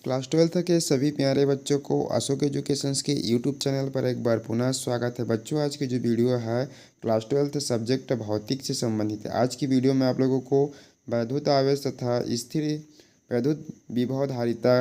Class 12 के सभी प्यारे बच्चों को अशोक एजुकेशंस के यूट्यूब चैनल पर एक बार पुनः स्वागत है। बच्चों, आज की जो वीडियो है क्लास 12 सब्जेक्ट भौतिक से संबंधित है। आज की वीडियो में आप लोगों को वैद्युत आवेश तथा स्थिर वैद्युत विभव धारिता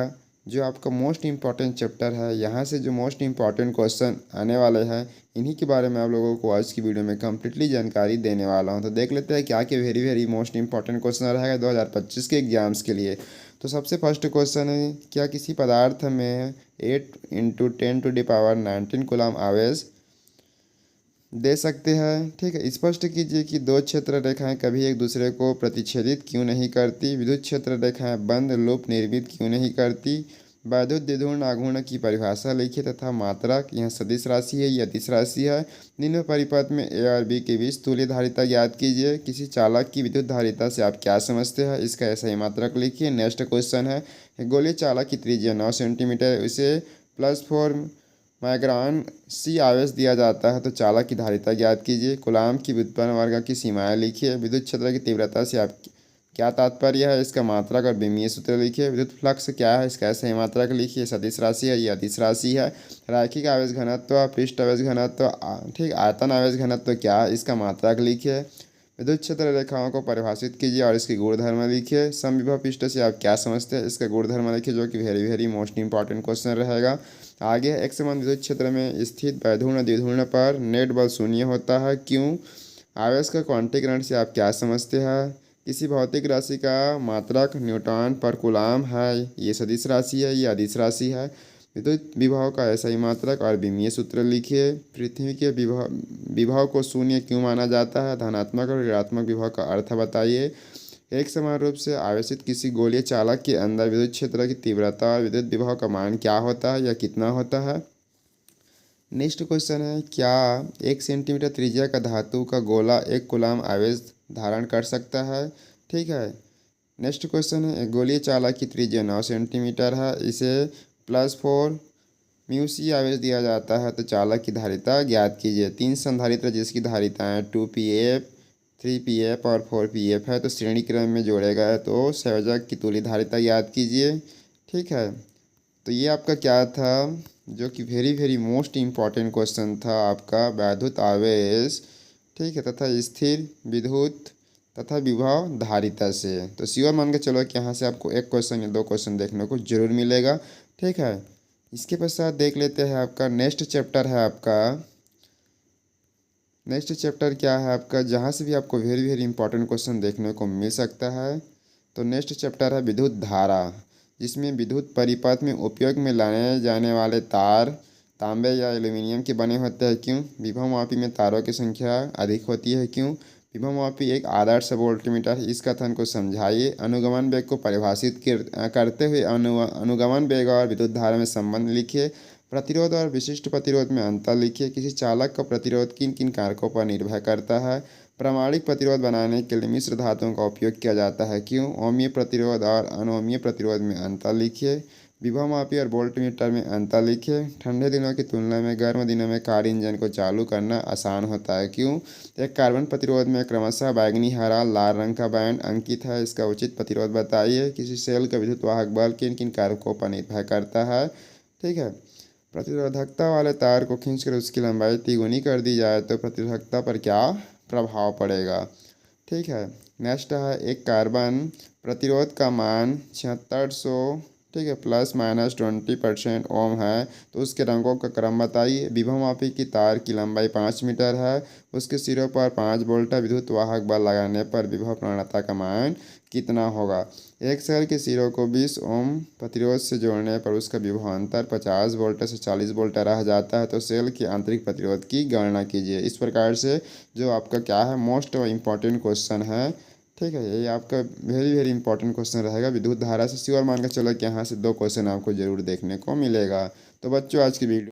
जो आपका मोस्ट इम्पॉर्टेंट चैप्टर है, यहाँ से जो मोस्ट इम्पॉर्टेंट क्वेश्चन आने वाले हैं इन्हीं के बारे में आप लोगों को आज की वीडियो में कम्प्लीटली जानकारी देने वाला हूँ। तो देख लेते हैं क्या क्या वेरी मोस्ट इम्पॉर्टेंट क्वेश्चन रहेगा 2025 के एग्जाम्स के लिए। तो सबसे फर्स्ट क्वेश्चन है, क्या किसी पदार्थ में 8 × 10⁻19 कूलम आवेश दे सकते हैं? ठीक है, स्पष्ट कीजिए कि दो क्षेत्र रेखाएं कभी एक दूसरे को प्रतिच्छेदित क्यों नहीं करती। विद्युत क्षेत्र रेखाएं बंद लूप निर्मित क्यों नहीं करती। वैद्युत द्विध्रुव आघूर्ण की परिभाषा लिखिए तथा मात्रक, यह सदिश राशि है या अदिश राशि है। निम्न परिपथ में ए और बी के बीच तुल्य धारिता ज्ञात कीजिए। किसी चालक की विद्युत धारिता से आप क्या समझते हैं, इसका सही मात्रक लिखिए। नेक्स्ट क्वेश्चन है, गोलीय चालक की त्रिज्या 9 सेंटीमीटर, इसे +4 माइक्रोन सी आवेश दिया जाता है, तो चालक की धारिता ज्ञात कीजिए। कूलाम की व्युत्पन्न वर्ग की सीमाएं लिखिए। विद्युत क्षेत्र की तीव्रता से आप क्या तात्पर्य है, इसका मात्रक और विमीय सूत्र लिखिए। विद्युत फ्लक्स क्या है, इसका सही मात्रक लिखिए। सदिश राशि है या अदिश राशि है। रैखिक आवेश घनत्व, पृष्ठ आवेश घनत्व, ठीक, आयतन आवेश घनत्व क्या है, इसका मात्रक लिखिए। विद्युत क्षेत्र रेखाओं को परिभाषित कीजिए और इसकी गुणधर्म लिखिए। समविभव पृष्ठ से आप क्या समझते हैं, इसका गुणधर्म लिखिए, जो कि वेरी मोस्ट इंपॉर्टेंट क्वेश्चन रहेगा। आगे एक समान विद्युत क्षेत्र में स्थित वैधूर्ण द्विध्रुव पर नेट बल शून्य होता है, क्यों? आवेश का क्वांटीकरण से आप क्या समझते हैं? किसी भौतिक राशि का मात्रक न्यूटन पर कूलाम है, ये सदिश राशि है या अदिश राशि है। विद्युत विभव का ऐसा ही मात्रक और विमीय सूत्र लिखिए। पृथ्वी के विभव को शून्य क्यों माना जाता है। धनात्मक और ऋणात्मक विभव का अर्थ बताइए। एक समान रूप से आवेशित किसी गोलीय चालक के अंदर विद्युत क्षेत्र की तीव्रता और विद्युत विभव का मान क्या होता है या कितना होता है। नेक्स्ट क्वेश्चन है, क्या 1 सेंटीमीटर त्रिज्या का धातु का गोला 1 कूलम आवेश धारण कर सकता है? ठीक है। नेक्स्ट क्वेश्चन है, एक गोलीय चालक की त्रिज्या 9 सेंटीमीटर है, इसे +4 म्यूसी आवेश दिया जाता है, तो चालक की धारिता ज्ञात कीजिए। 3 संधारित्र जिसकी धारिताएं 2pF, 3pF और 4pF है, तो श्रेणी क्रम में जोड़े गए तो संयोजक की तुल्य धारिता ज्ञात कीजिए। ठीक है, तो ये आपका क्या था, जो कि वेरी मोस्ट इम्पॉर्टेंट क्वेश्चन था आपका वैद्युत आवेश, ठीक है, तथा स्थिर विद्युत तथा विभव धारिता से। तो श्योर मान के चलो कि यहाँ से आपको एक क्वेश्चन या दो क्वेश्चन देखने को जरूर मिलेगा। ठीक है, इसके पश्चात देख लेते हैं आपका नेक्स्ट चैप्टर है आपका। नेक्स्ट चैप्टर क्या है आपका, जहाँ से भी आपको वेरी इंपॉर्टेंट क्वेश्चन देखने को मिल सकता है। तो नेक्स्ट चैप्टर है विद्युत धारा, जिसमें विद्युत परिपथ में उपयोग में लाने जाने वाले तार तांबे या एल्यूमिनियम के बने होते हैं, क्यों? विभवमापी में तारों की संख्या अधिक होती है, क्यों? विभवमापी एक आदर्श वोल्टमीटर है, इस कथन को समझाइए। अनुगमन वेग को परिभाषित करते हुए अनुगमन वेग और विद्युत धारा में संबंध लिखिए। प्रतिरोध और विशिष्ट प्रतिरोध में अंतर लिखिए। किसी चालक का प्रतिरोध किन किन कारकों पर निर्भर करता है। प्रामाणिक प्रतिरोध बनाने के लिए मिश्र धातुओं का उपयोग किया जाता है, क्यों? अम्लीय प्रतिरोध और अनोमीय प्रतिरोध में अंतर लिखिए। विभवमापी और वोल्टमीटर में अंतर लिखिए। ठंडे दिनों की तुलना में गर्म दिनों में कार इंजन को चालू करना आसान होता है, क्यों? एक कार्बन प्रतिरोध में क्रमशः बैंगनी, हरा, लाल रंग का बैंड अंकित है, इसका उचित प्रतिरोध बताइए। किसी सेल का विद्युत वाहक बल किन किन कारकों पर निर्भर करता है। ठीक है, प्रतिरोधकता वाले तार को खींचकर उसकी लंबाई तिगुनी कर दी जाए तो प्रतिरोधकता पर क्या प्रभाव पड़ेगा। ठीक है, नेक्स्ट है, एक कार्बन प्रतिरोध का मान 7600, ठीक है, ±20% ओम है, तो उसके रंगों का क्रम बताइए। विभवमापी की तार की लंबाई 5 मीटर है, उसके सिरों पर 5 वोल्ट विद्युत वाहक बल लगाने पर विभव प्रवणता का मान कितना होगा। एक सेल के सिरों को 20 ओम प्रतिरोध से जोड़ने पर उसका विभवांतर 50 वोल्ट से 40 वोल्ट रह जाता है, तो सेल के आंतरिक प्रतिरोध की गणना कीजिए। इस प्रकार से जो आपका क्या है मोस्ट इम्पॉर्टेंट क्वेश्चन है। ठीक है, ये आपका वेरी इंपॉर्टेंट क्वेश्चन रहेगा विद्युत धारा से। श्योर मान के चलो कि यहाँ से दो क्वेश्चन आपको जरूर देखने को मिलेगा। तो बच्चों, आज की वीडियो